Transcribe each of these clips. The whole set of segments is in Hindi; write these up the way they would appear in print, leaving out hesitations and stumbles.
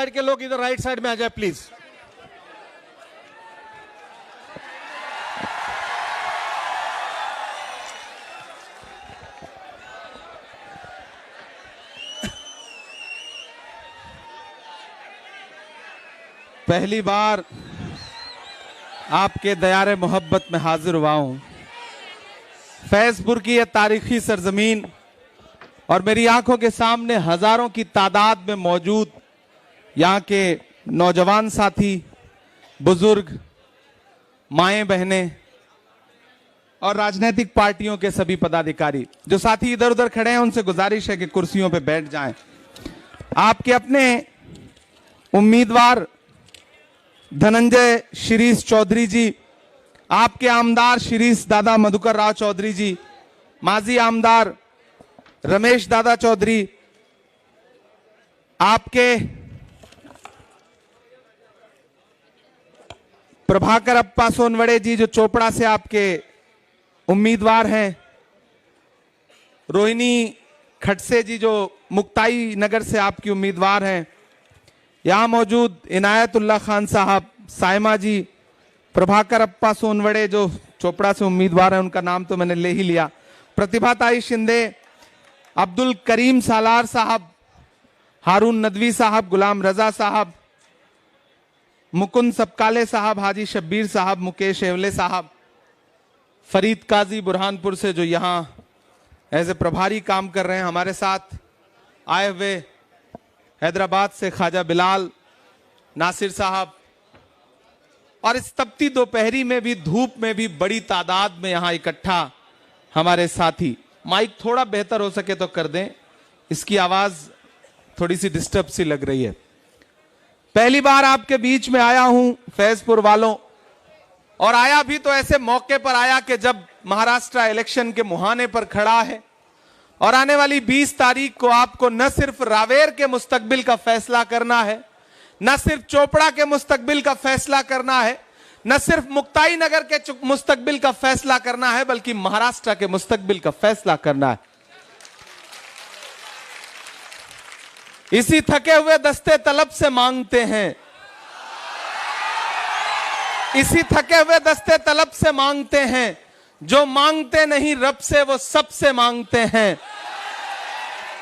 साइड के लोग इधर राइट साइड में आ जाए प्लीज। पहली बार आपके दयारे मोहब्बत में हाजिर हुआ हूं। फैजपुर की यह तारीखी सरजमीन और मेरी आंखों के सामने हजारों की तादाद में मौजूद यहाँ के नौजवान साथी, बुजुर्ग, माएं बहनें और राजनीतिक पार्टियों के सभी पदाधिकारी जो साथी इधर उधर खड़े हैं, उनसे गुजारिश है कि कुर्सियों पे बैठ जाएं। आपके अपने उम्मीदवार धनंजय शिरीष चौधरी जी, आपके आमदार शिरीष दादा मधुकर राव चौधरी जी, माजी आमदार रमेश दादा चौधरी, आपके प्रभाकर अप्पा सोनवड़े जी जो चोपड़ा से आपके उम्मीदवार हैं, रोहिणी खटसे जी जो मुक्ताई नगर से आपकी उम्मीदवार हैं, यहां मौजूद इनायतुल्लाह खान साहब, साइमा जी, प्रभाकर अप्पा सोनवड़े जो चोपड़ा से उम्मीदवार हैं, उनका नाम तो मैंने ले ही लिया, प्रतिभाताई शिंदे, अब्दुल करीम सालार साहब, हारून नदवी साहब, गुलाम रजा साहब, मुकुंद सबकाले साहब, हाजी शब्बीर साहब, मुकेश एवले साहब, फरीद काजी बुरहानपुर से जो यहाँ एज ए प्रभारी काम कर रहे हैं, हमारे साथ आए हुए हैदराबाद से ख्वाजा बिलाल, नासिर साहब, और इस तपती दोपहरी में भी, धूप में भी बड़ी तादाद में यहां इकट्ठा हमारे साथी। माइक थोड़ा बेहतर हो सके तो कर दें, इसकी आवाज थोड़ी सी डिस्टर्ब सी लग रही है। पहली बार आपके बीच में आया हूं फैजपुर वालों, और आया भी तो ऐसे मौके पर आया कि जब महाराष्ट्र इलेक्शन के मुहाने पर खड़ा है और आने वाली 20 तारीख को आपको न सिर्फ रावेर के मुस्तकबिल का फैसला करना है, न सिर्फ चोपड़ा के मुस्तकबिल का फैसला करना है, न सिर्फ मुक्ताई नगर के मुस्तकबिल का फैसला करना है, बल्कि महाराष्ट्र के मुस्तकबिल का फैसला करना है। इसी थके हुए दस्ते तलब से मांगते हैं, इसी थके हुए दस्ते तलब से मांगते हैं, जो मांगते नहीं रब से वो सबसे मांगते हैं।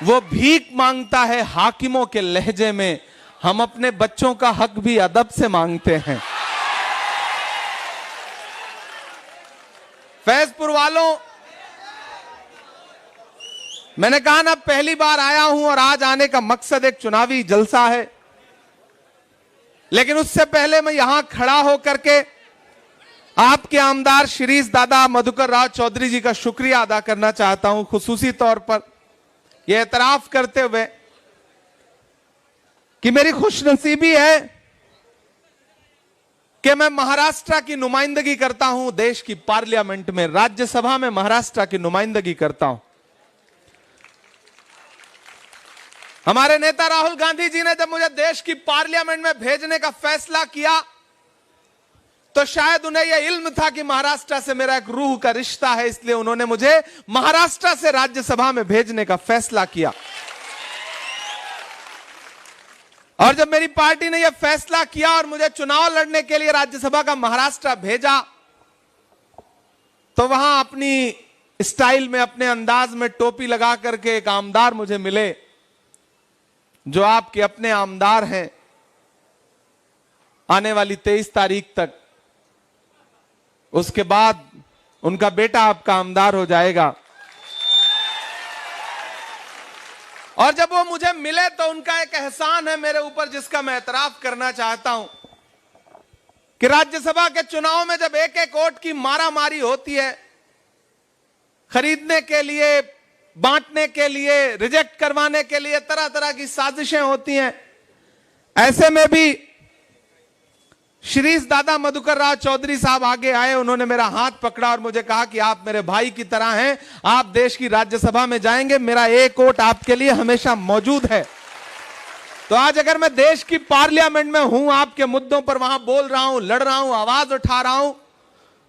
वो भीख मांगता है हाकिमों के लहजे में, हम अपने बच्चों का हक भी अदब से मांगते हैं। फैजपुर वालों, मैंने कहा ना पहली बार आया हूं और आज आने का मकसद एक चुनावी जलसा है, लेकिन उससे पहले मैं यहां खड़ा होकर के आपके आमदार शिरीष दादा मधुकर राव चौधरी जी का शुक्रिया अदा करना चाहता हूं, खुसूसी तौर पर यह एतराफ करते हुए कि मेरी खुशनसीबी है कि मैं महाराष्ट्र की नुमाइंदगी करता हूं देश की पार्लियामेंट में, राज्यसभा में महाराष्ट्र की नुमाइंदगी करता हूं। हमारे नेता राहुल गांधी जी ने जब मुझे देश की पार्लियामेंट में भेजने का फैसला किया तो शायद उन्हें यह इल्म था कि महाराष्ट्र से मेरा एक रूह का रिश्ता है, इसलिए उन्होंने मुझे महाराष्ट्र से राज्यसभा में भेजने का फैसला किया। और जब मेरी पार्टी ने यह फैसला किया और मुझे चुनाव लड़ने के लिए राज्यसभा का महाराष्ट्र भेजा, तो वहां अपनी स्टाइल में, अपने अंदाज में टोपी लगा करके एक आमदार मुझे मिले जो आपके अपने आमदार हैं। आने वाली 23 तारीख तक, उसके बाद उनका बेटा आपका आमदार हो जाएगा। और जब वो मुझे मिले तो उनका एक एहसान है मेरे ऊपर, जिसका मैं एतराफ करना चाहता हूं कि राज्यसभा के चुनाव में जब एक एक वोट की मारामारी होती है, खरीदने के लिए, बांटने के लिए, रिजेक्ट करवाने के लिए तरह तरह की साजिशें होती हैं, ऐसे में भी शिरीष दादा मधुकर राव चौधरी साहब आगे आए, उन्होंने मेरा हाथ पकड़ा और मुझे कहा कि आप मेरे भाई की तरह हैं, आप देश की राज्यसभा में जाएंगे, मेरा एक वोट आपके लिए हमेशा मौजूद है। तो आज अगर मैं देश की पार्लियामेंट में हूं, आपके मुद्दों पर वहां बोल रहा हूं, लड़ रहा हूं, आवाज उठा रहा हूं,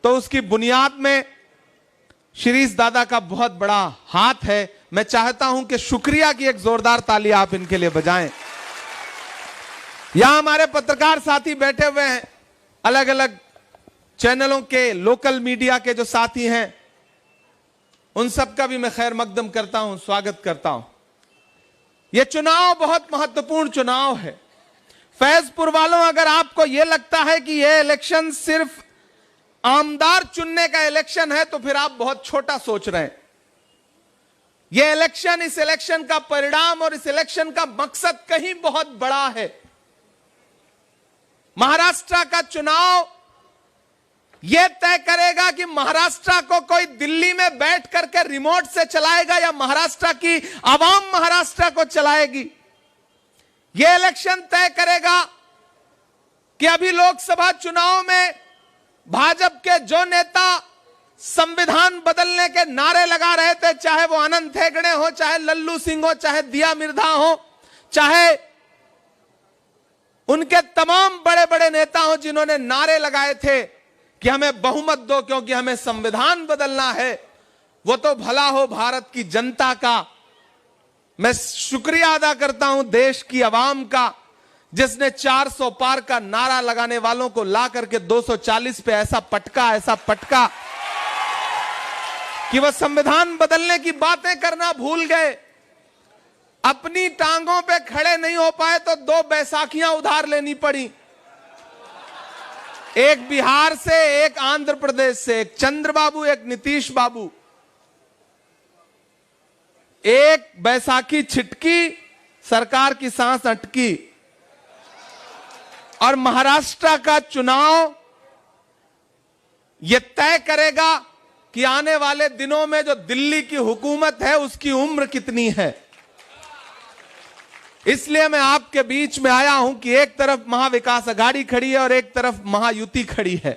तो उसकी बुनियाद में शिरीष दादा का बहुत बड़ा हाथ है। मैं चाहता हूं कि शुक्रिया की एक जोरदार ताली आप इनके लिए बजाएं। यहां हमारे पत्रकार साथी बैठे हुए हैं, अलग अलग चैनलों के, लोकल मीडिया के जो साथी हैं, उन सबका भी मैं खैर मकदम करता हूं, स्वागत करता हूं। यह चुनाव बहुत महत्वपूर्ण चुनाव है। फैजपुर वालों, अगर आपको यह लगता है कि यह इलेक्शन सिर्फ आमदार चुनने का इलेक्शन है तो फिर आप बहुत छोटा सोच रहे हैं। यह इलेक्शन, इस इलेक्शन का परिणाम और इस इलेक्शन का मकसद कहीं बहुत बड़ा है। महाराष्ट्र का चुनाव यह तय करेगा कि महाराष्ट्र को कोई दिल्ली में बैठ करके रिमोट से चलाएगा या महाराष्ट्र की आवाम महाराष्ट्र को चलाएगी। यह इलेक्शन तय करेगा कि अभी लोकसभा चुनाव में भाजपा के जो नेता संविधान बदलने के नारे लगा रहे थे, चाहे वो अनंत हेगड़े हो, चाहे लल्लू सिंह हो, चाहे दिया मिर्धा हो, चाहे उनके तमाम बड़े बड़े नेता हो जिन्होंने नारे लगाए थे कि हमें बहुमत दो क्योंकि हमें संविधान बदलना है, वो तो भला हो भारत की जनता का। मैं शुक्रिया अदा करता हूं देश की आवाम का, जिसने 400 पार का नारा लगाने वालों को ला करके 240 पे ऐसा पटका कि वह संविधान बदलने की बातें करना भूल गए। अपनी टांगों पे खड़े नहीं हो पाए तो 2 बैसाखियां उधार लेनी पड़ी, एक बिहार से, एक आंध्र प्रदेश से, एक चंद्रबाबू, एक नीतीश बाबू। एक बैसाखी छिटकी, सरकार की सांस अटकी। और महाराष्ट्र का चुनाव यह तय करेगा कि आने वाले दिनों में जो दिल्ली की हुकूमत है उसकी उम्र कितनी है। इसलिए मैं आपके बीच में आया हूं कि एक तरफ महाविकास अघाड़ी खड़ी है और एक तरफ महायुति खड़ी है।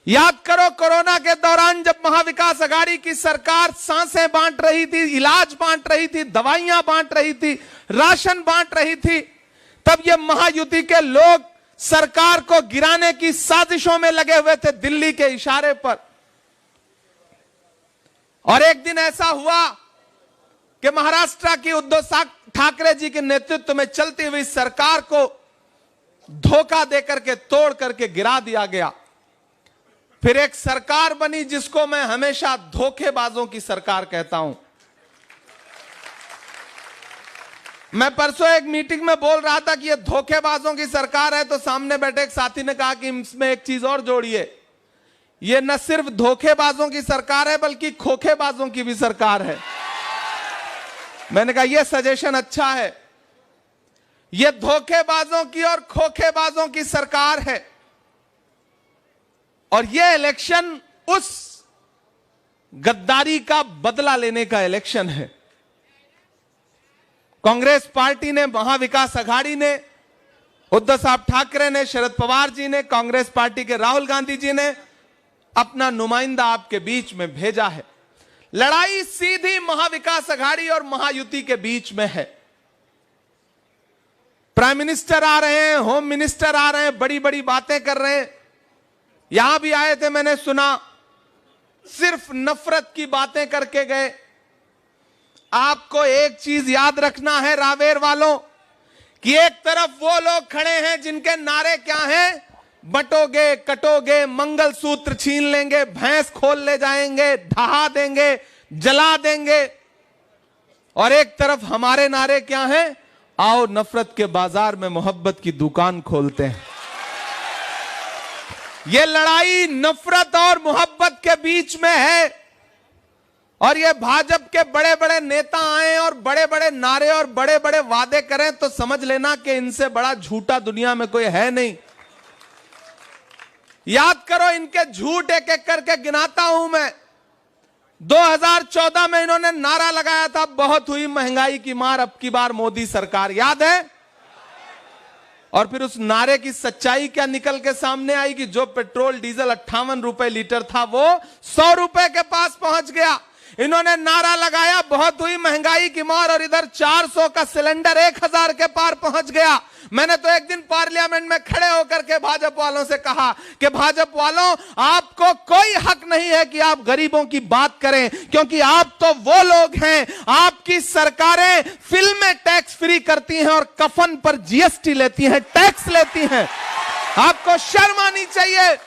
याद करो, कोरोना के दौरान जब महाविकास अघाड़ी की सरकार सांसें बांट रही थी, इलाज बांट रही थी, दवाइयां बांट रही थी, राशन बांट रही थी, तब ये महायुति के लोग सरकार को गिराने की साजिशों में लगे हुए थे दिल्ली के इशारे पर। और एक दिन ऐसा हुआ कि महाराष्ट्र की उद्धव ठाकरे जी के नेतृत्व में चलती हुई सरकार को धोखा देकर के, तोड़ करके गिरा दिया गया। फिर एक सरकार बनी जिसको मैं हमेशा धोखेबाजों की सरकार कहता हूं। मैं परसों एक मीटिंग में बोल रहा था कि यह धोखेबाजों की सरकार है, तो सामने बैठे एक साथी ने कहा कि इसमें एक चीज और जोड़िए, यह न सिर्फ धोखेबाजों की सरकार है बल्कि खोखेबाजों की भी सरकार है। मैंने कहा यह सजेशन अच्छा है। यह धोखेबाजों की और खोखेबाजों की सरकार है और यह इलेक्शन उस गद्दारी का बदला लेने का इलेक्शन है। कांग्रेस पार्टी ने, महाविकास अघाड़ी ने, उद्धव साहब ठाकरे ने, शरद पवार जी ने, कांग्रेस पार्टी के राहुल गांधी जी ने अपना नुमाइंदा आपके बीच में भेजा है। लड़ाई सीधी महाविकास अघाड़ी और महायुति के बीच में है। प्राइम मिनिस्टर आ रहे हैं, होम मिनिस्टर आ रहे हैं, बड़ी बड़ी बातें कर रहे हैं। यहां भी आए थे, मैंने सुना, सिर्फ नफरत की बातें करके गए। आपको एक चीज याद रखना है रावेर वालों, कि एक तरफ वो लोग खड़े हैं जिनके नारे क्या हैं, बटोगे, कटोगे, मंगलसूत्र छीन लेंगे, भैंस खोल ले जाएंगे, ढहा देंगे, जला देंगे। और एक तरफ हमारे नारे क्या हैं, आओ नफरत के बाजार में मोहब्बत की दुकान खोलते हैं। यह लड़ाई नफरत और मोहब्बत के बीच में है। और ये भाजपा के बड़े बड़े नेता आए और बड़े बड़े नारे और बड़े बड़े वादे करें तो समझ लेना कि इनसे बड़ा झूठा दुनिया में कोई है नहीं। याद करो, इनके झूठ एक एक करके गिनाता हूं मैं। 2014 में इन्होंने नारा लगाया था, बहुत हुई महंगाई की मार, अब की बार मोदी सरकार, याद है? और फिर उस नारे की सच्चाई क्या निकल के सामने आई कि जो पेट्रोल डीजल 58 रुपए लीटर था वो 100 रुपए के पास पहुंच गया। इन्होंने नारा लगाया बहुत हुई महंगाई की मार, और इधर 400 का सिलेंडर 1000 के पार पहुंच गया। मैंने तो एक दिन पार्लियामेंट में खड़े होकर के भाजपा वालों से कहा कि भाजपा वालों, आपको कोई हक नहीं है कि आप गरीबों की बात करें, क्योंकि आप तो वो लोग हैं, आपकी सरकारें फिल्में टैक्स फ्री करती हैं और कफन पर जीएसटी लेती हैं, टैक्स लेती हैं। आपको शर्म आनी चाहिए।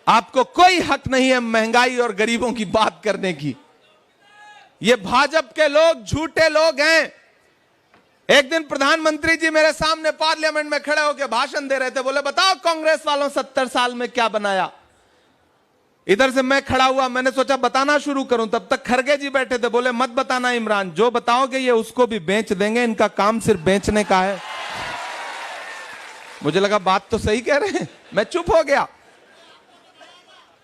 आपको कोई हक नहीं है महंगाई और गरीबों की बात करने की। ये भाजपा के लोग झूठे लोग हैं। एक दिन प्रधानमंत्री जी मेरे सामने पार्लियामेंट में खड़े होकर भाषण दे रहे थे, बोले बताओ कांग्रेस वालों 70 साल में क्या बनाया। इधर से मैं खड़ा हुआ, मैंने सोचा बताना शुरू करूं, तब तक खरगे जी बैठे थे, बोले मत बताना इमरान, जो बताओगे ये उसको भी बेच देंगे, इनका काम सिर्फ बेचने का है। मुझे लगा बात तो सही कह रहे हैं, मैं चुप हो गया।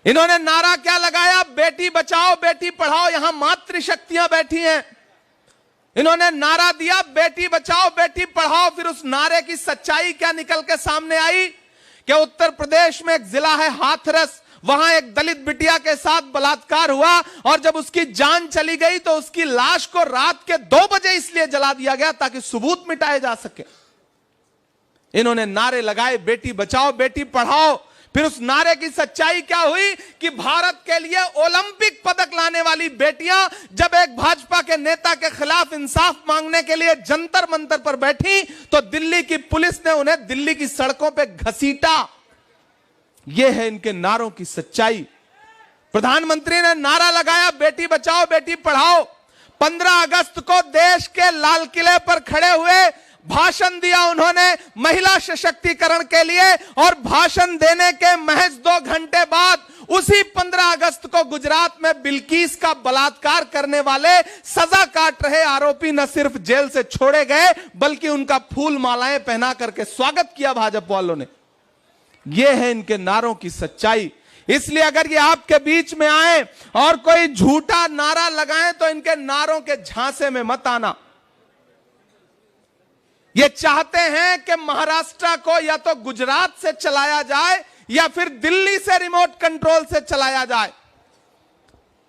इन्होंने नारा क्या लगाया, बेटी बचाओ बेटी पढ़ाओ, यहां मातृशक्तियां बैठी हैं। इन्होंने नारा दिया बेटी बचाओ बेटी पढ़ाओ, फिर उस नारे की सच्चाई क्या निकल के सामने आई कि उत्तर प्रदेश में एक जिला है हाथरस, वहां एक दलित बिटिया के साथ बलात्कार हुआ, और जब उसकी जान चली गई तो उसकी लाश को रात के 2 बजे इसलिए जला दिया गया ताकि सबूत मिटाए जा सके। इन्होंने नारे लगाए बेटी बचाओ बेटी पढ़ाओ, फिर उस नारे की सच्चाई क्या हुई कि भारत के लिए ओलंपिक पदक लाने वाली बेटियां जब एक भाजपा के नेता के खिलाफ इंसाफ मांगने के लिए जंतर मंतर पर बैठी तो दिल्ली की पुलिस ने उन्हें दिल्ली की सड़कों पे घसीटा। यह है इनके नारों की सच्चाई। प्रधानमंत्री ने नारा लगाया बेटी बचाओ बेटी पढ़ाओ। 15 अगस्त को देश के लाल किले पर खड़े हुए भाषण दिया उन्होंने महिला सशक्तिकरण के लिए, और भाषण देने के महज 2 घंटे बाद उसी 15 अगस्त को गुजरात में बिल्किस का बलात्कार करने वाले सजा काट रहे आरोपी न सिर्फ जेल से छोड़े गए बल्कि उनका फूल मालाएं पहना करके स्वागत किया भाजपा वालों ने। यह है इनके नारों की सच्चाई। इसलिए अगर ये आपके बीच में आए और कोई झूठा नारा लगाएं तो इनके नारों के झांसे में मत आना। ये चाहते हैं कि महाराष्ट्र को या तो गुजरात से चलाया जाए या फिर दिल्ली से रिमोट कंट्रोल से चलाया जाए।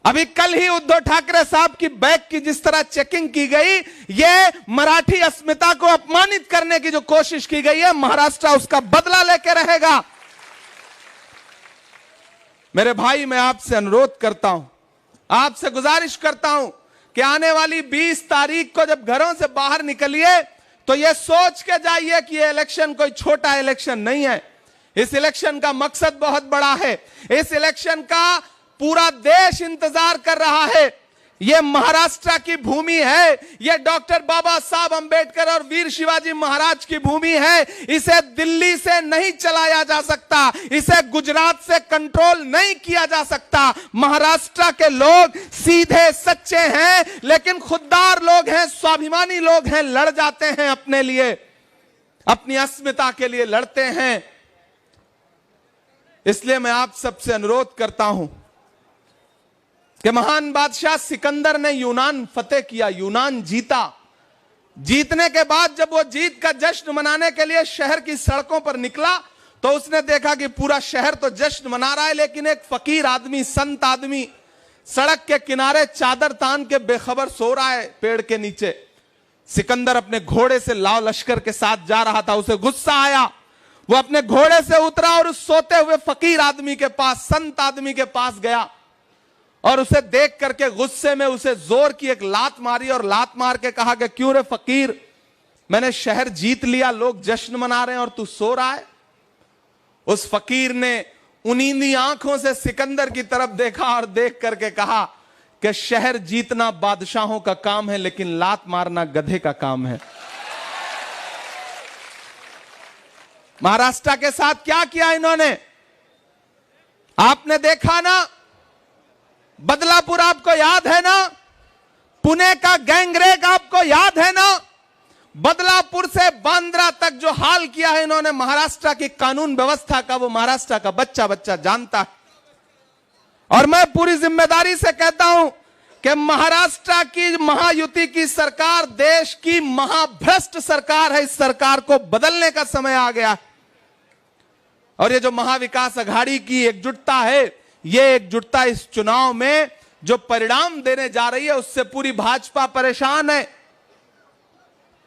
अभी कल ही उद्धव ठाकरे साहब की बैग की जिस तरह चेकिंग की गई, ये मराठी अस्मिता को अपमानित करने की जो कोशिश की गई है, महाराष्ट्र उसका बदला लेके रहेगा। मेरे भाई, मैं आपसे अनुरोध करता हूं, आपसे गुजारिश करता हूं कि आने वाली 20 तारीख को जब घरों से बाहर निकलिए तो यह सोच के जाइए कि यह इलेक्शन कोई छोटा इलेक्शन नहीं है। इस इलेक्शन का मकसद बहुत बड़ा है। इस इलेक्शन का पूरा देश इंतजार कर रहा है। यह महाराष्ट्र की भूमि है, यह डॉक्टर बाबा साहब अंबेडकर और वीर शिवाजी महाराज की भूमि है। इसे दिल्ली से नहीं चलाया जा सकता, इसे गुजरात से कंट्रोल नहीं किया जा सकता। महाराष्ट्र के लोग सीधे सच्चे हैं, लेकिन खुददार लोग हैं, स्वाभिमानी लोग हैं, लड़ जाते हैं अपने लिए, अपनी अस्मिता के लिए लड़ते हैं। इसलिए मैं आप सबसे अनुरोध करता हूं कि महान बादशाह सिकंदर ने यूनान फतेह किया, यूनान जीता। जीतने के बाद जब वो जीत का जश्न मनाने के लिए शहर की सड़कों पर निकला तो उसने देखा कि पूरा शहर तो जश्न मना रहा है, लेकिन एक फकीर आदमी, संत आदमी सड़क के किनारे चादर तान के बेखबर सो रहा है पेड़ के नीचे। सिकंदर अपने घोड़े से लाव लश्कर के साथ जा रहा था, उसे गुस्सा आया, वो अपने घोड़े से उतरा और उस सोते हुए फकीर आदमी के पास, संत आदमी के पास गया और उसे देख करके गुस्से में उसे जोर की एक लात मारी और लात मार के कहा कि क्यों रे फकीर, मैंने शहर जीत लिया, लोग जश्न मना रहे हैं और तू सो रहा है। उस फकीर ने उनींदी आंखों से सिकंदर की तरफ देखा और देख करके कहा कि शहर जीतना बादशाहों का काम है, लेकिन लात मारना गधे का काम है। महाराष्ट्र के साथ क्या किया इन्होंने, आपने देखा ना। बदलापुर आपको याद है ना, पुणे का गैंगरेप आपको याद है ना। बदलापुर से बांद्रा तक जो हाल किया है इन्होंने महाराष्ट्र की कानून व्यवस्था का, वो महाराष्ट्र का बच्चा बच्चा जानता है। और मैं पूरी जिम्मेदारी से कहता हूं कि महाराष्ट्र की महायुति की सरकार देश की महाभ्रष्ट सरकार है। इस सरकार को बदलने का समय आ गया। और ये जो महाविकास अघाड़ी की एकजुटता है, ये एकजुटता इस चुनाव में जो परिणाम देने जा रही है उससे पूरी भाजपा परेशान है।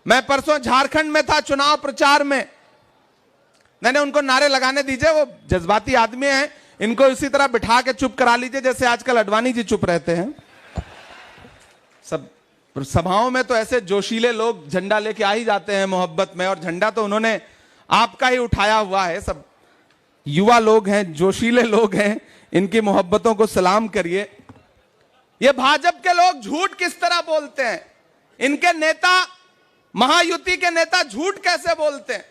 मैं परसों झारखंड में था चुनाव प्रचार में, मैंने उनको नारे लगाने दीजिए, वो जज्बाती आदमी हैं, इनको इसी तरह बिठा के चुप करा लीजिए जैसे आजकल अडवाणी जी चुप रहते हैं। सब सभाओं में तो ऐसे जोशीले लोग झंडा लेके आ ही जाते हैं मोहब्बत में, और झंडा तो उन्होंने आपका ही उठाया हुआ है। सब युवा लोग हैं, जोशीले लोग हैं, इनकी मोहब्बतों को सलाम करिए। ये भाजपा के लोग झूठ किस तरह बोलते हैं, इनके नेता, महायुति के नेता झूठ कैसे बोलते हैं।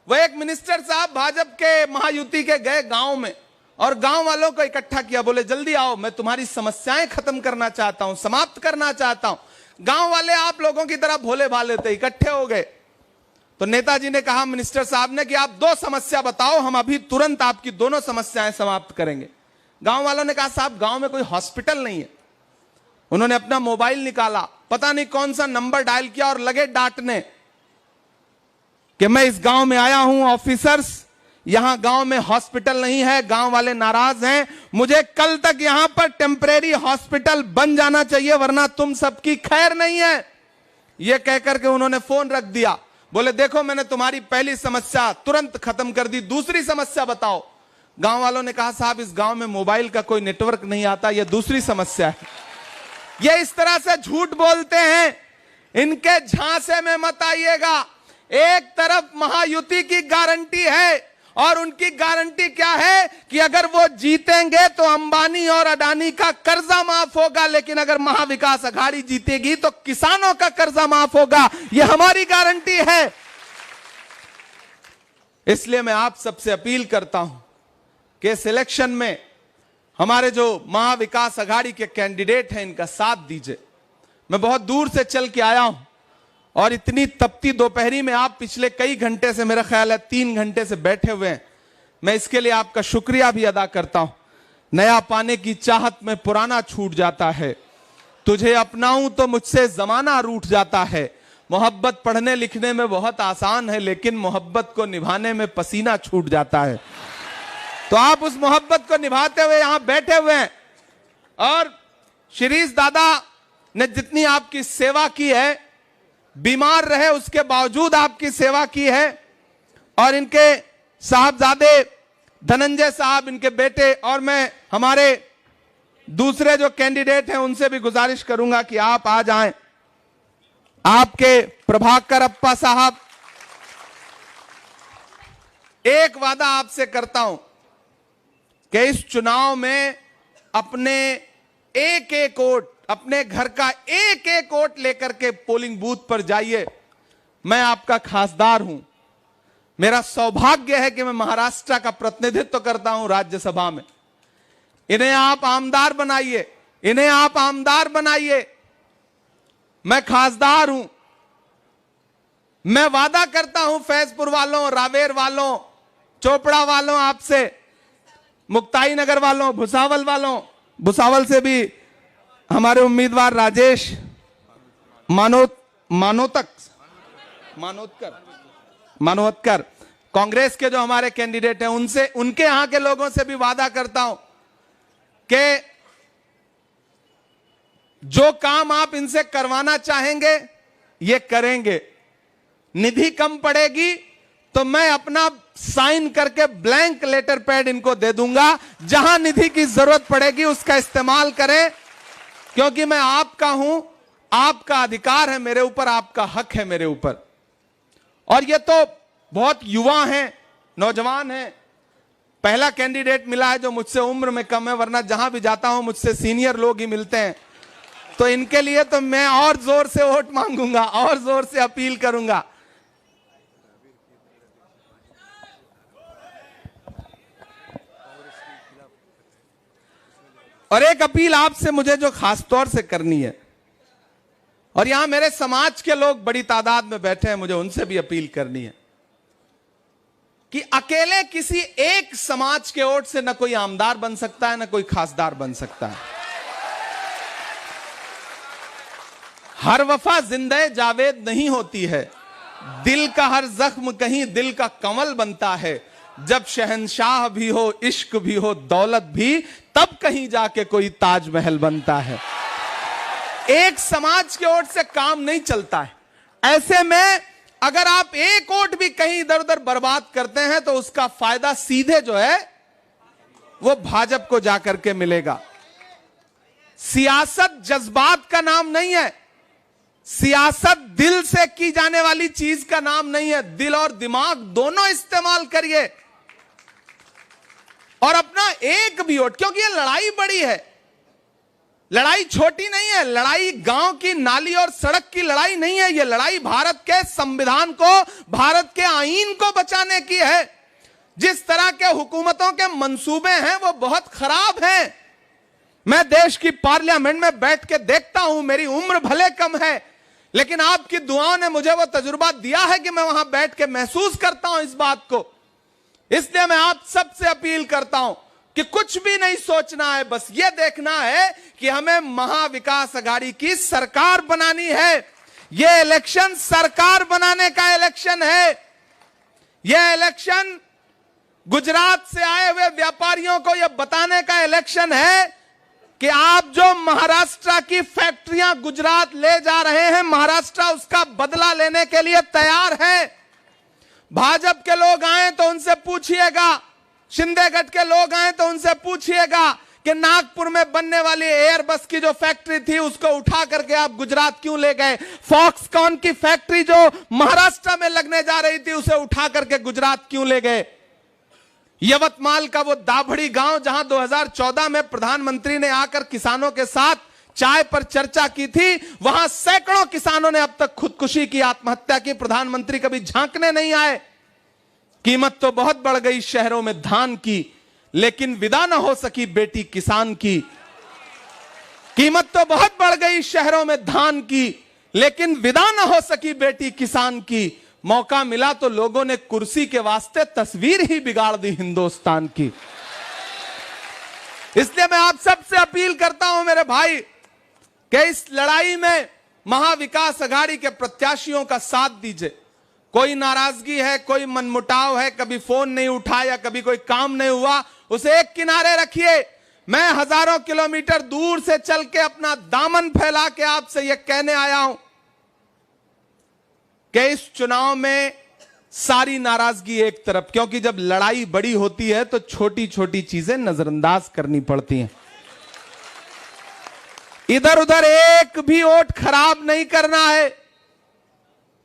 वह एक मिनिस्टर साहब भाजपा के महायुति के गए गांव में और गांव वालों को इकट्ठा किया, बोले जल्दी आओ, मैं तुम्हारी समस्याएं खत्म करना चाहता हूं, समाप्त करना चाहता हूं। गांव वाले आप लोगों की तरह भोले भाले थे, इकट्ठे हो गए। तो नेताजी ने कहा मिनिस्टर साहब ने कि आप 2 समस्या बताओ, हम अभी तुरंत आपकी दोनों समस्याएं समाप्त करेंगे। गांव वालों ने कहा साहब गांव में कोई हॉस्पिटल नहीं है। उन्होंने अपना मोबाइल निकाला, पता नहीं कौन सा नंबर डायल किया और लगे डांटने कि मैं इस गांव में आया हूं ऑफिसर्स, यहां गांव में हॉस्पिटल नहीं है, गांव वाले नाराज हैं, मुझे कल तक यहां पर टेम्परेरी हॉस्पिटल बन जाना चाहिए वरना तुम सबकी खैर नहीं है। यह कहकर के उन्होंने फोन रख दिया। बोले देखो मैंने तुम्हारी पहली समस्या तुरंत खत्म कर दी, दूसरी समस्या बताओ। गांव वालों ने कहा साहब इस गांव में मोबाइल का कोई नेटवर्क नहीं आता, यह दूसरी समस्या है। ये इस तरह से झूठ बोलते हैं, इनके झांसे में मत आइएगा। एक तरफ महायुति की गारंटी है और उनकी गारंटी क्या है कि अगर वो जीतेंगे तो अंबानी और अडानी का कर्जा माफ होगा, लेकिन अगर महाविकास अघाड़ी जीतेगी तो किसानों का कर्जा माफ होगा। ये हमारी गारंटी है। इसलिए मैं आप सबसे अपील करता हूं कि इस इलेक्शन में हमारे जो महाविकास अघाड़ी के कैंडिडेट हैं इनका साथ दीजिए। मैं बहुत दूर से चल के आया हूं और इतनी तपती दोपहरी में आप पिछले कई घंटे से, मेरा ख्याल है 3 घंटे से बैठे हुए हैं। मैं इसके लिए आपका शुक्रिया भी अदा करता हूं। नया पाने की चाहत में पुराना छूट जाता है, तुझे अपनाऊं तो मुझसे जमाना रूठ जाता है। मोहब्बत पढ़ने लिखने में बहुत आसान है लेकिन मोहब्बत को निभाने में पसीना छूट जाता है। तो आप उस मोहब्बत को निभाते हुए यहां बैठे हुए हैं और शिरीष दादा ने जितनी आपकी सेवा की है, बीमार रहे उसके बावजूद आपकी सेवा की है, और इनके साहबजादे धनंजय साहब, इनके बेटे, और मैं हमारे दूसरे जो कैंडिडेट हैं उनसे भी गुजारिश करूंगा कि आप आ जाएं। आपके प्रभाकर अप्पा साहब, एक वादा आपसे करता हूं कि इस चुनाव में अपने एक वोट, अपने घर का एक वोट लेकर के पोलिंग बूथ पर जाइए। मैं आपका खासदार हूं। मेरा सौभाग्य है कि मैं महाराष्ट्र का प्रतिनिधित्व करता हूं राज्यसभा में। इन्हें आप आमदार बनाइए, इन्हें आप आमदार बनाइए। मैं खासदार हूं। मैं वादा करता हूं फैजपुर वालों, रावेर वालों, चोपड़ा वालों, आपसे, मुक्ताई नगर वालों, भुसावल वालों, भुसावल से भी हमारे उम्मीदवार राजेश मानोतकर, कांग्रेस के जो हमारे कैंडिडेट हैं उनसे, उनके यहां के लोगों से भी वादा करता हूं कि जो काम आप इनसे करवाना चाहेंगे ये करेंगे। निधि कम पड़ेगी तो मैं अपना साइन करके ब्लैंक लेटर पैड इनको दे दूंगा। जहां निधि की जरूरत पड़ेगी उसका इस्तेमाल करें, क्योंकि मैं आपका हूं, आपका अधिकार है मेरे ऊपर, आपका हक है मेरे ऊपर। और ये तो बहुत युवा हैं, नौजवान हैं। पहला कैंडिडेट मिला है जो मुझसे उम्र में कम है, वरना जहां भी जाता हूं मुझसे सीनियर लोग ही मिलते हैं। तो इनके लिए तो मैं और जोर से वोट मांगूंगा, और जोर से अपील करूंगा। और एक अपील आपसे मुझे जो खास तौर से करनी है, और यहां मेरे समाज के लोग बड़ी तादाद में बैठे हैं, मुझे उनसे भी अपील करनी है कि अकेले किसी एक समाज के वोट से न कोई आमदार बन सकता है, न कोई खासदार बन सकता है। हर वफा जिंदे जावेद नहीं होती है, दिल का हर जख्म कहीं दिल का कंवल बनता है। जब शहंशाह भी हो, इश्क भी हो, दौलत भी, तब कहीं जाके कोई ताजमहल बनता है। एक समाज के वोट से काम नहीं चलता है। ऐसे में अगर आप एक वोट भी कहीं इधर उधर बर्बाद करते हैं तो उसका फायदा सीधे जो है वो भाजपा को जाकर के मिलेगा। सियासत जज्बात का नाम नहीं है, सियासत दिल से की जाने वाली चीज का नाम नहीं है। दिल और दिमाग दोनों इस्तेमाल करिए और अपना एक भी वोट, क्योंकि ये लड़ाई बड़ी है, लड़ाई छोटी नहीं है। लड़ाई गांव की नाली और सड़क की लड़ाई नहीं है, ये लड़ाई भारत के संविधान को, भारत के आईन को बचाने की है। जिस तरह के हुकूमतों के मंसूबे हैं वो बहुत खराब हैं। मैं देश की पार्लियामेंट में बैठ के देखता हूं, मेरी उम्र भले कम है लेकिन आपकी दुआओं ने मुझे वो तजुर्बा दिया है कि मैं वहां बैठ के महसूस करता हूं इस बात को। इसलिए मैं आप सबसे अपील करता हूं कि कुछ भी नहीं सोचना है, बस ये देखना है कि हमें महाविकास अघाड़ी की सरकार बनानी है। यह इलेक्शन सरकार बनाने का इलेक्शन है। यह इलेक्शन गुजरात से आए हुए व्यापारियों को यह बताने का इलेक्शन है कि आप जो महाराष्ट्र की फैक्ट्रियां गुजरात ले जा रहे हैं, महाराष्ट्र उसका बदला लेने के लिए तैयार है। भाजपा के लोग आए तो उनसे पूछिएगा, शिंदेगढ़ के लोग आए तो उनसे पूछिएगा कि नागपुर में बनने वाली एयरबस की जो फैक्ट्री थी उसको उठा करके आप गुजरात क्यों ले गए। फॉक्सकॉन की फैक्ट्री जो महाराष्ट्र में लगने जा रही थी उसे उठा करके गुजरात क्यों ले गए। यवतमाल का वो दाभड़ी गांव जहां 2014 में प्रधानमंत्री ने आकर किसानों के साथ चाय पर चर्चा की थी, वहां सैकड़ों किसानों ने अब तक खुदकुशी की, आत्महत्या की, प्रधानमंत्री कभी झांकने नहीं आए। कीमत तो बहुत बढ़ गई शहरों में धान की, लेकिन विदा न हो सकी बेटी किसान की। कीमत तो बहुत बढ़ गई शहरों में धान की, लेकिन विदा न हो सकी बेटी किसान की। मौका मिला तो लोगों ने कुर्सी के वास्ते तस्वीर ही बिगाड़ दी हिंदुस्तान की। इसलिए मैं आप सबसे अपील करता हूं मेरे भाई कि इस लड़ाई में महाविकास अघाड़ी के प्रत्याशियों का साथ दीजिए। कोई नाराजगी है, कोई मनमुटाव है, कभी फोन नहीं उठाया, कभी कोई काम नहीं हुआ, उसे एक किनारे रखिए। मैं हजारों किलोमीटर दूर से चल के अपना दामन फैला के आपसे यह कहने आया हूं कि इस चुनाव में सारी नाराजगी एक तरफ, क्योंकि जब लड़ाई बड़ी होती है तो छोटी छोटी चीजें नजरअंदाज करनी पड़ती हैं। इधर उधर एक भी वोट खराब नहीं करना है।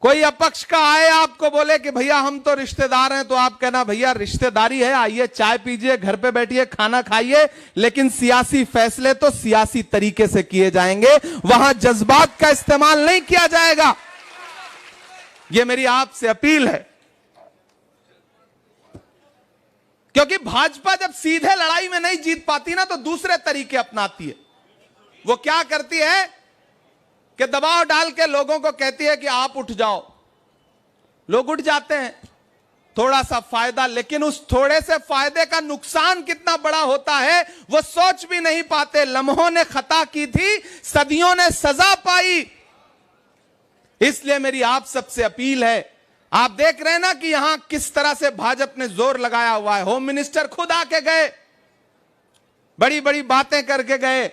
कोई अपक्ष का आए आपको बोले कि भैया हम तो रिश्तेदार हैं, तो आप कहना भैया रिश्तेदारी है, आइए चाय पीजिए, घर पे बैठिए, खाना खाइए, लेकिन सियासी फैसले तो सियासी तरीके से किए जाएंगे, वहां जज्बात का इस्तेमाल नहीं किया जाएगा। यह मेरी आपसे अपील है, क्योंकि भाजपा जब सीधे लड़ाई में नहीं जीत पाती ना तो दूसरे तरीके अपनाती है। वो क्या करती है कि दबाव डाल के लोगों को कहती है कि आप उठ जाओ। लोग उठ जाते हैं, थोड़ा सा फायदा, लेकिन उस थोड़े से फायदे का नुकसान कितना बड़ा होता है वो सोच भी नहीं पाते। लम्हों ने खता की थी, सदियों ने सजा पाई। इसलिए मेरी आप सबसे अपील है, आप देख रहे हैं ना कि यहां किस तरह से भाजपा ने जोर लगाया हुआ है। होम मिनिस्टर खुद आके गए, बड़ी बड़ी बातें करके गए,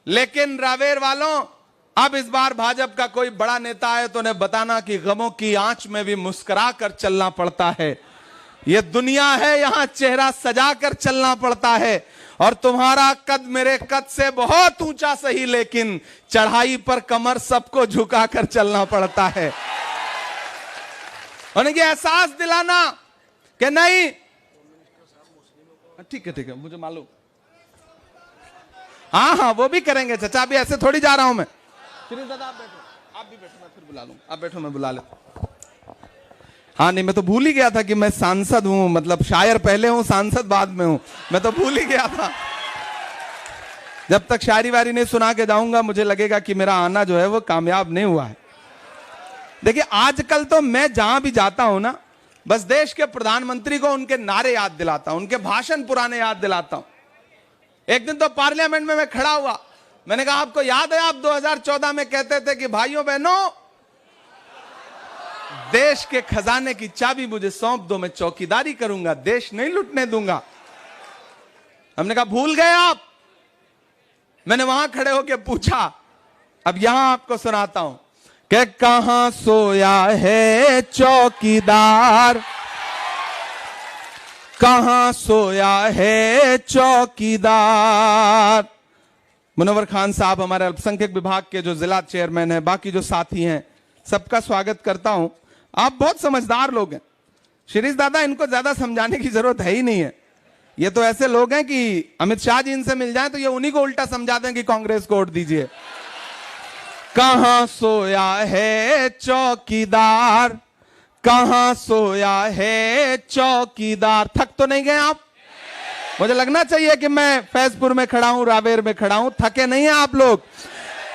लेकिन रावेर वालों अब इस बार भाजपा का कोई बड़ा नेता है तो उन्हें बताना कि गमों की आंच में भी मुस्कुरा कर चलना पड़ता है। यह दुनिया है, यहां चेहरा सजा कर चलना पड़ता है। और तुम्हारा कद मेरे कद से बहुत ऊंचा सही, लेकिन चढ़ाई पर कमर सबको झुका कर चलना पड़ता है। उन्हें ये एहसास दिलाना कि नहीं, ठीक है मुझे मालूम, हाँ वो भी करेंगे चाचा, अभी ऐसे थोड़ी जा रहा हूं मैं। दादा आप बैठो, आप भी बैठो, मैं फिर बुला लूं। आप बैठो, मैं बुला लेता। हाँ नहीं, मैं तो भूल ही गया था कि मैं सांसद हूं, मतलब शायर पहले हूं, सांसद बाद में हूं, मैं तो भूल ही गया था। जब तक शायरी वारी नहीं सुना के जाऊंगा मुझे लगेगा कि मेरा आना जो है वो कामयाब नहीं हुआ है। देखिए आजकल तो मैं जहां भी जाता हूं ना, बस देश के प्रधानमंत्री को उनके नारे याद दिलाता हूं, उनके भाषण पुराने याद दिलाता हूं। एक दिन तो पार्लियामेंट में मैं खड़ा हुआ, मैंने कहा आपको याद है आप 2014 में कहते थे कि भाइयों बहनों देश के खजाने की चाबी मुझे सौंप दो, मैं चौकीदारी करूंगा, देश नहीं लुटने दूंगा। हमने कहा भूल गए आप? मैंने वहां खड़े होकर पूछा, अब यहां आपको सुनाता हूं कि कहां सोया है चौकीदार, कहां सोया है चौकीदार। मुनव्वर खान साहब हमारे अल्पसंख्यक विभाग के जो जिला चेयरमैन हैं, बाकी जो साथी हैं, सबका स्वागत करता हूं। आप बहुत समझदार लोग हैं शिरीष दादा, इनको ज्यादा समझाने की जरूरत है ही नहीं है। ये तो ऐसे लोग हैं कि अमित शाह जी इनसे मिल जाएं तो ये उन्हीं को उल्टा समझा दें कि कांग्रेस को वोट दीजिए। कहां सोया है चौकीदार, कहां सोया है चौकीदार। थक तो नहीं गए आप? मुझे लगना चाहिए कि मैं फैजपुर में खड़ा हूं, रावेर में खड़ा हूं, थके नहीं हैं आप लोग।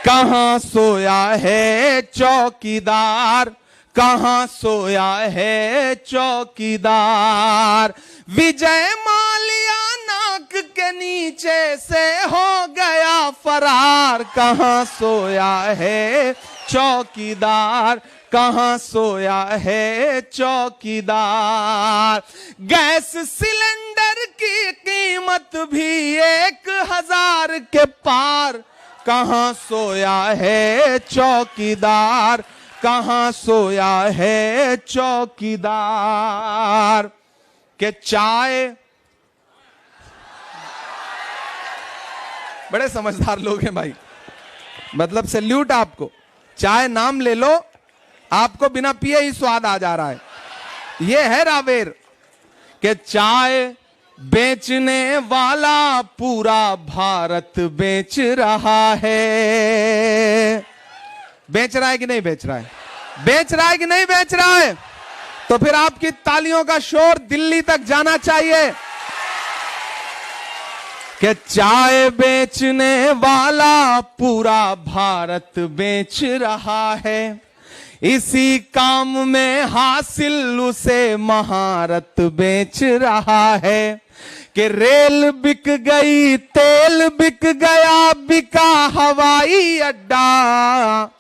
कहां सोया है चौकीदार, कहां सोया है चौकीदार। विजय माल्या नाक के नीचे से हो गया फरार, कहां सोया है चौकीदार, कहां सोया है चौकीदार। गैस सिलेंडर की कीमत भी 1000 के पार, कहां सोया है चौकीदार, कहां सोया है चौकीदार। के चाय, बड़े समझदार लोग हैं भाई, मतलब सैल्यूट आपको। चाय नाम ले लो, आपको बिना पिए ही स्वाद आ जा रहा है। ये है रावेर के चाय बेचने वाला पूरा भारत बेच रहा है। बेच रहा है कि नहीं बेच रहा है? बेच रहा है कि नहीं बेच रहा है? तो फिर आपकी तालियों का शोर दिल्ली तक जाना चाहिए कि चाय बेचने वाला पूरा भारत बेच रहा है। इसी काम में हासिल उसे महारत बेच रहा है कि रेल बिक गई, तेल बिक गया, बिका हवाई अड्डा।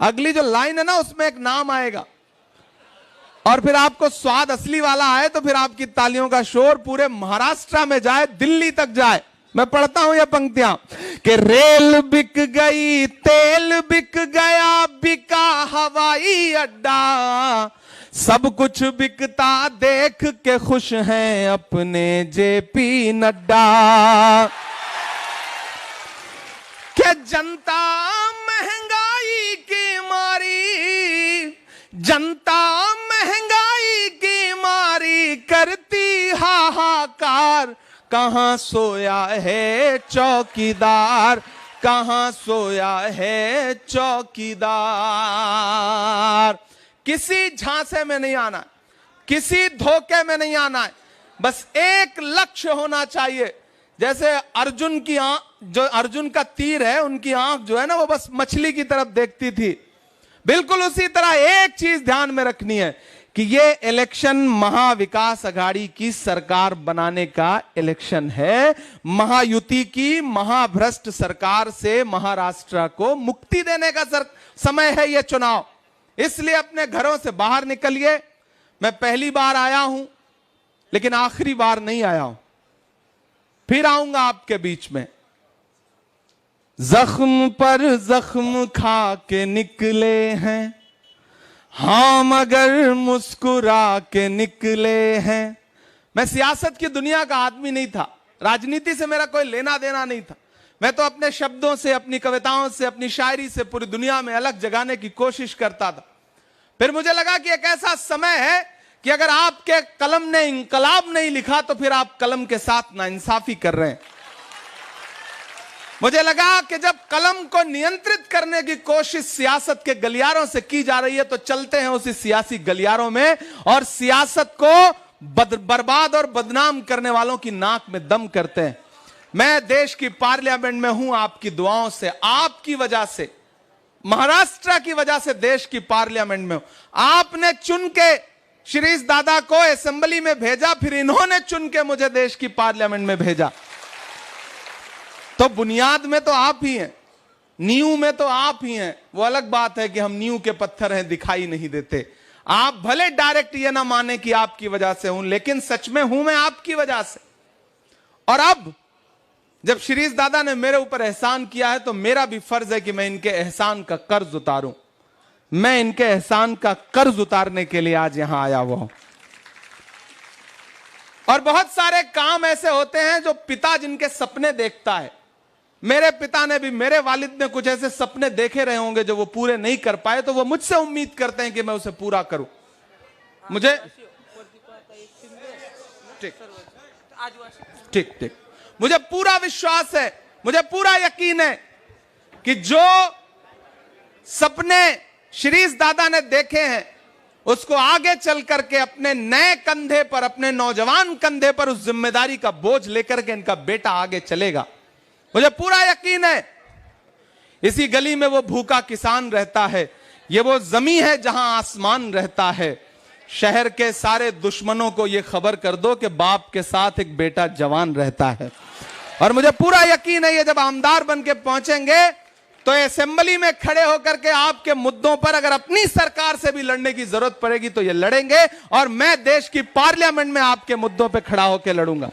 अगली जो लाइन है ना, उसमें एक नाम आएगा और फिर आपको स्वाद असली वाला आए तो फिर आपकी तालियों का शोर पूरे महाराष्ट्र में जाए, दिल्ली तक जाए। मैं पढ़ता हूं ये पंक्तियां कि रेल बिक गई, तेल बिक गया, बिका हवाई अड्डा, सब कुछ बिकता देख के खुश हैं अपने जेपी नड्डा। कि जनता महंगाई की मारी, जनता महंगाई की मारी करती हाहाकार, कहां सोया है चौकीदार, कहां सोया है चौकीदार। किसी झांसे में नहीं आना, किसी धोखे में नहीं आना है, बस एक लक्ष्य होना चाहिए। जैसे अर्जुन की आंख, जो अर्जुन का तीर है, उनकी आंख जो है ना, वो बस मछली की तरफ देखती थी। बिल्कुल उसी तरह एक चीज ध्यान में रखनी है कि ये इलेक्शन महाविकास अघाड़ी की सरकार बनाने का इलेक्शन है। महायुति की महाभ्रष्ट सरकार से महाराष्ट्र को मुक्ति देने का समय है ये चुनाव। इसलिए अपने घरों से बाहर निकलिए। मैं पहली बार आया हूं, लेकिन आखिरी बार नहीं आया हूं, फिर आऊंगा आपके बीच में। जख्म पर जख्म खा के निकले हैं हम, अगर मुस्कुरा के निकले हैं। मैं सियासत की दुनिया का आदमी नहीं था, राजनीति से मेरा कोई लेना देना नहीं था। मैं तो अपने शब्दों से, अपनी कविताओं से, अपनी शायरी से पूरी दुनिया में अलग जगाने की कोशिश करता था। फिर मुझे लगा कि एक ऐसा समय है कि अगर आपके कलम ने इंकलाब नहीं लिखा तो फिर आप कलम के साथ नाइंसाफी कर रहे हैं। मुझे लगा कि जब कलम को नियंत्रित करने की कोशिश सियासत के गलियारों से की जा रही है तो चलते हैं उसी सियासी गलियारों में और सियासत को बर्बाद और बदनाम करने वालों की नाक में दम करते हैं। मैं देश की पार्लियामेंट में हूं आपकी दुआओं से, आपकी वजह से, महाराष्ट्र की वजह से देश की पार्लियामेंट में हूं। आपने चुन के शिरीष दादा को असेंबली में भेजा, फिर इन्होंने चुन के मुझे देश की पार्लियामेंट में भेजा। तो बुनियाद में तो आप ही हैं, नींव में तो आप ही हैं। वो अलग बात है कि हम नींव के पत्थर हैं, दिखाई नहीं देते। आप भले डायरेक्ट ये ना माने कि आपकी वजह से हूं, लेकिन सच में हूं मैं आपकी वजह से। और अब जब शिरीष दादा ने मेरे ऊपर एहसान किया है तो मेरा भी फर्ज है कि मैं इनके एहसान का कर्ज उतारूं। मैं इनके एहसान का कर्ज उतारने के लिए आज यहां आया हुआ हूं। और बहुत सारे काम ऐसे होते हैं जो पिता जिनके सपने देखता है। मेरे पिता ने भी, मेरे वालिद ने कुछ ऐसे सपने देखे रहे होंगे जो वो पूरे नहीं कर पाए, तो वो मुझसे उम्मीद करते हैं कि मैं उसे पूरा करूं। मुझे ठीक ठीक मुझे पूरा विश्वास है, मुझे पूरा यकीन है कि जो सपने शिरीष दादा ने देखे हैं उसको आगे चल करके अपने नए कंधे पर, अपने नौजवान कंधे पर उस जिम्मेदारी का बोझ लेकर के इनका बेटा आगे चलेगा। मुझे पूरा यकीन है। इसी गली में वो भूखा किसान रहता है, ये वो जमीन है जहां आसमान रहता है। शहर के सारे दुश्मनों को ये खबर कर दो कि बाप के साथ एक बेटा जवान रहता है। और मुझे पूरा यकीन है ये जब आमदार बन के पहुंचेंगे तो असेंबली में खड़े होकर के आपके मुद्दों पर अगर अपनी सरकार से भी लड़ने की जरूरत पड़ेगी तो ये लड़ेंगे, और मैं देश की पार्लियामेंट में आपके मुद्दों पर खड़ा होकर लड़ूंगा।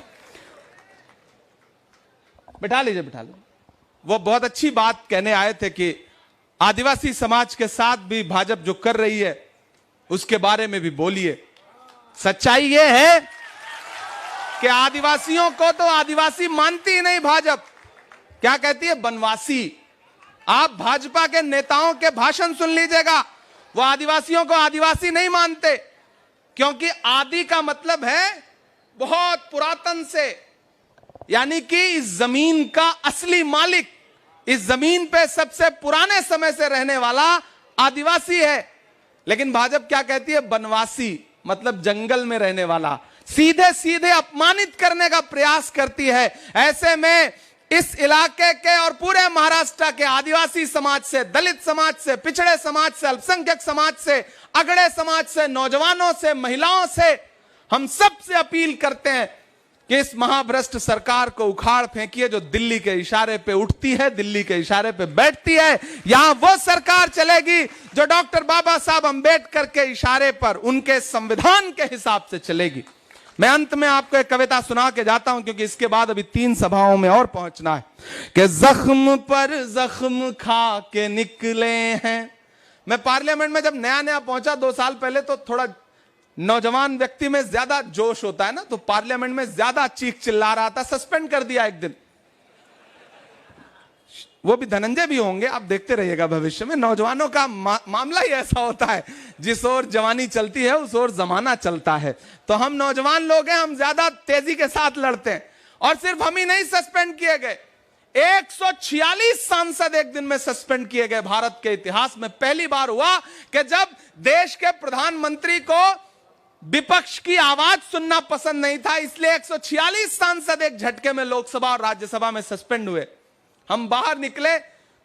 बिठा लीजिए, बिठा लीजिए। वो बहुत अच्छी बात कहने आए थे कि आदिवासी समाज के साथ भी भाजपा जो कर रही है उसके बारे में भी बोलिए। सच्चाई ये है कि आदिवासियों को तो आदिवासी मानती ही नहीं भाजपा। क्या कहती है? बनवासी। आप भाजपा के नेताओं के भाषण सुन लीजिएगा, वो आदिवासियों को आदिवासी नहीं मानते, क्योंकि आदि का मतलब है बहुत पुरातन से, यानी कि इस जमीन का असली मालिक, इस जमीन पे सबसे पुराने समय से रहने वाला आदिवासी है। लेकिन भाजपा क्या कहती है? बनवासी, मतलब जंगल में रहने वाला। सीधे सीधे अपमानित करने का प्रयास करती है। ऐसे में इस इलाके के और पूरे महाराष्ट्र के आदिवासी समाज से, दलित समाज से, पिछड़े समाज से, अल्पसंख्यक समाज से, अगड़े समाज से, नौजवानों से, महिलाओं से हम सब से अपील करते हैं कि इस महाभ्रष्ट सरकार को उखाड़ फेंकिए जो दिल्ली के इशारे पे उठती है, दिल्ली के इशारे पे बैठती है। यहां वो सरकार चलेगी जो डॉक्टर बाबा साहब अंबेडकर के इशारे पर, उनके संविधान के हिसाब से चलेगी। मैं अंत में आपको एक कविता सुना के जाता हूं, क्योंकि इसके बाद अभी 3 सभाओं में और पहुंचना है। कि जख्म पर जख्म खा के निकले हैं। मैं पार्लियामेंट में जब नया नया पहुंचा 2 साल पहले, तो थोड़ा नौजवान व्यक्ति में ज्यादा जोश होता है ना, तो पार्लियामेंट में ज्यादा चीख चिल्ला रहा था। सस्पेंड कर दिया एक दिन। वो भी धनंजय भी होंगे, आप देखते रहिएगा भविष्य में। नौजवानों का मामला ही ऐसा होता है, जिस ओर जवानी चलती है उस ओर जमाना चलता है। तो हम नौजवान लोग हैं, हम ज्यादा तेजी के साथ लड़ते हैं। और सिर्फ हम ही नहीं सस्पेंड किए गए, 146 सांसद एक दिन में सस्पेंड किए गए। भारत के इतिहास में पहली बार हुआ कि जब देश के प्रधानमंत्री को विपक्ष की आवाज सुनना पसंद नहीं था, इसलिए 146 सांसद एक झटके में लोकसभा और राज्यसभा में सस्पेंड हुए। हम बाहर निकले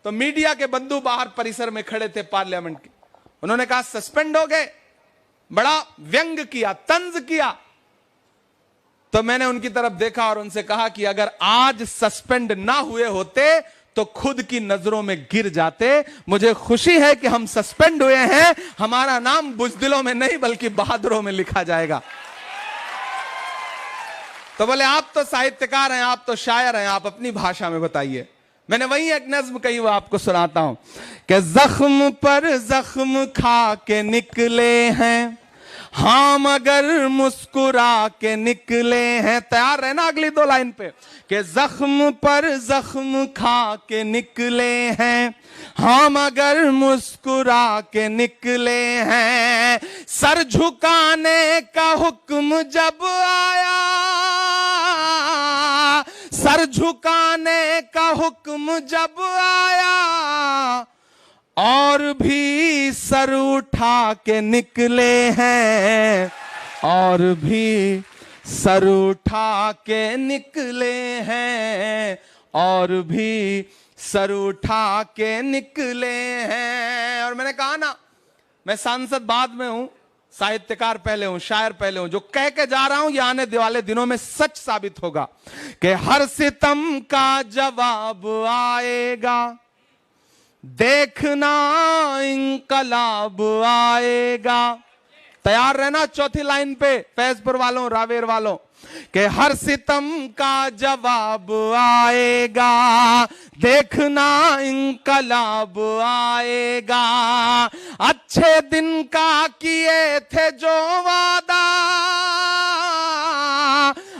तो मीडिया के बंधु बाहर परिसर में खड़े थे पार्लियामेंट के। उन्होंने कहा सस्पेंड हो गए, बड़ा व्यंग किया, तंज किया। तो मैंने उनकी तरफ देखा और उनसे कहा कि अगर आज सस्पेंड ना हुए होते तो खुद की नजरों में गिर जाते। मुझे खुशी है कि हम सस्पेंड हुए हैं, हमारा नाम बुज़दिलों में नहीं बल्कि बहादुरों में लिखा जाएगा। तो बोले आप तो साहित्यकार हैं, आप तो शायर हैं, आप अपनी भाषा में बताइए। मैंने वही एक नज्म कही, वो आपको सुनाता हूं कि जख्म पर जख्म खा के निकले हैं, हाँ मगर मुस्कुरा के निकले हैं। तैयार रहना अगली 2 लाइन पे। कि जख्म पर जख्म खा के निकले हैं, हाँ मगर मुस्कुरा के निकले हैं। सर झुकाने का हुक्म जब आया, सर झुकाने का हुक्म जब आया, और भी सर उठा के निकले हैं, और भी सर उठा के निकले हैं, और भी सर उठा के निकले हैं। और मैंने कहा ना, मैं सांसद बाद में हूं, साहित्यकार पहले हूं, शायर पहले हूं। जो कह के जा रहा हूं ये आने वाले दिनों में सच साबित होगा कि हर सितम का जवाब आएगा, देखना इंकलाब आएगा। तैयार रहना चौथी लाइन पे, फैजपुर वालों, रावेर वालों, कि हर सितम का जवाब आएगा, देखना इनकलाब आएगा। अच्छे दिन का किए थे जो वादा,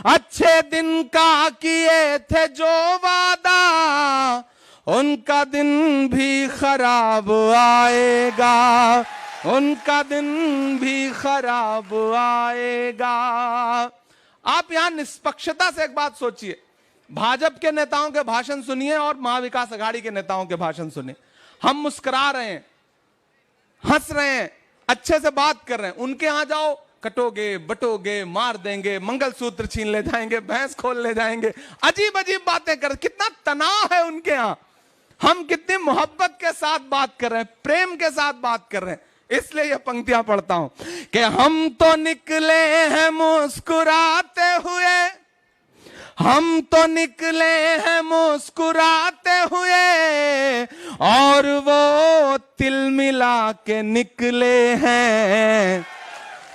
अच्छे दिन का किए थे जो वादा, उनका दिन भी खराब आएगा, उनका दिन भी खराब आएगा। आप यहां निष्पक्षता से एक बात सोचिए, भाजपा के नेताओं के भाषण सुनिए और महाविकास अघाड़ी के नेताओं के भाषण सुनिए। हम मुस्कुरा रहे हैं, हंस रहे हैं, अच्छे से बात कर रहे हैं। उनके यहां जाओ, कटोगे, बटोगे, मार देंगे, मंगलसूत्र छीन ले जाएंगे, भैंस खोल ले जाएंगे, अजीब अजीब बातें कर। कितना तनाव है उनके यहां। हम कितनी मोहब्बत के साथ बात कर रहे हैं, प्रेम के साथ बात कर रहे हैं। इसलिए ये पंक्तियां पढ़ता हूं कि हम तो निकले हैं मुस्कुराते हुए, हम तो निकले हैं मुस्कुराते हुए, और वो तिल मिला के निकले हैं,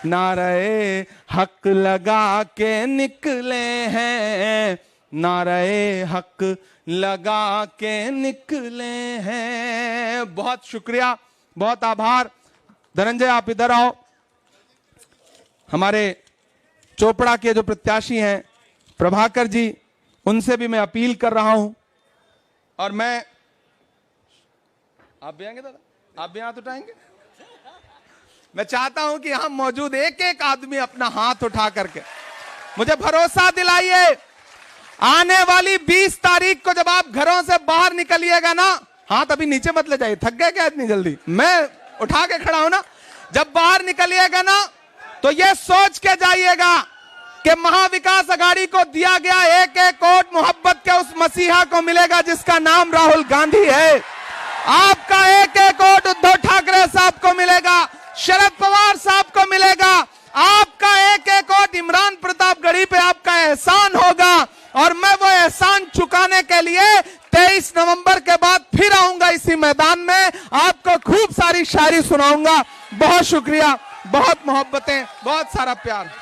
नारे हक लगा के निकले हैं, नारे हक लगा के निकले हैं। बहुत शुक्रिया, बहुत आभार। धनंजय आप इधर आओ। हमारे चोपड़ा के जो प्रत्याशी हैं प्रभाकर जी, उनसे भी मैं अपील कर रहा हूं, और मैं, आप भी आएंगे दादा, आप भी हाथ उठाएंगे? मैं चाहता हूं कि यहां मौजूद एक एक आदमी अपना हाथ उठा करके मुझे भरोसा दिलाइए, आने वाली 20 तारीख को जब आप घरों से बाहर निकलिएगा ना, हाथ अभी नीचे मत ले जाइए, थक गए क्या इतनी जल्दी? मैं उठा के खड़ा हूं ना। जब बाहर निकलिएगा ना, तो ये सोच के जाइएगा कि महाविकास अघाड़ी को दिया गया एक एक वोट मोहब्बत के उस मसीहा को मिलेगा जिसका नाम राहुल गांधी है। आपका एक एक वोट उद्धव ठाकरे साहब को मिलेगा, शरद पवार साहब को मिलेगा। आपका एक एक वोट इमरान प्रतापगढ़ी पे आपका एहसान होगा, और मैं वो एहसान चुकाने के लिए 23 नवंबर के बाद फिर आऊंगा इसी मैदान में, आपको खूब सारी शायरी सुनाऊंगा। बहुत शुक्रिया, बहुत मोहब्बतें, बहुत सारा प्यार।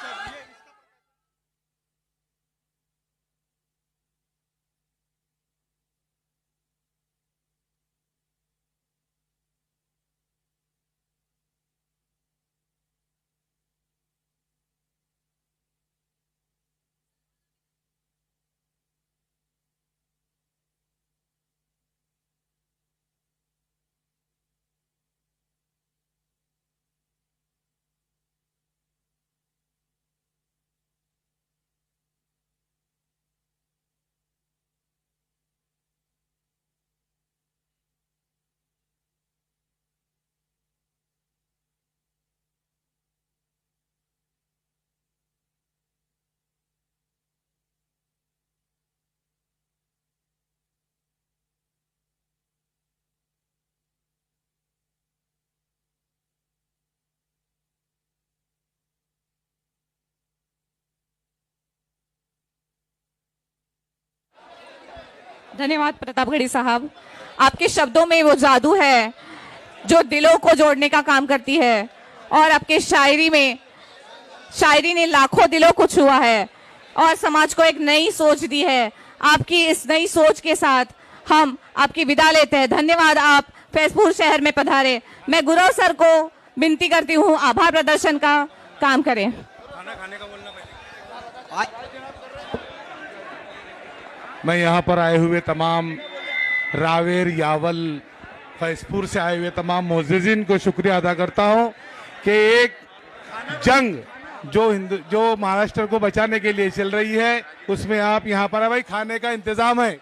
धन्यवाद प्रतापगढ़ी साहब। आपके शब्दों में वो जादू है जो दिलों को जोड़ने का काम करती है, और आपके शायरी ने लाखों दिलों को छुआ है और समाज को एक नई सोच दी है। आपकी इस नई सोच के साथ हम आपकी विदा लेते हैं। धन्यवाद, आप फैजपुर शहर में पधारे। मैं गुरव सर को विनती करती हूँ आभार प्रदर्शन का काम करें। मैं यहाँ पर आए हुए तमाम रावेर, यावल, फैजपुर से आए हुए तमाम मोअज़्ज़िज़ीन को शुक्रिया अदा करता हूँ कि एक जंग जो महाराष्ट्र को बचाने के लिए चल रही है, उसमें आप यहाँ पर, भाई खाने का इंतजाम है।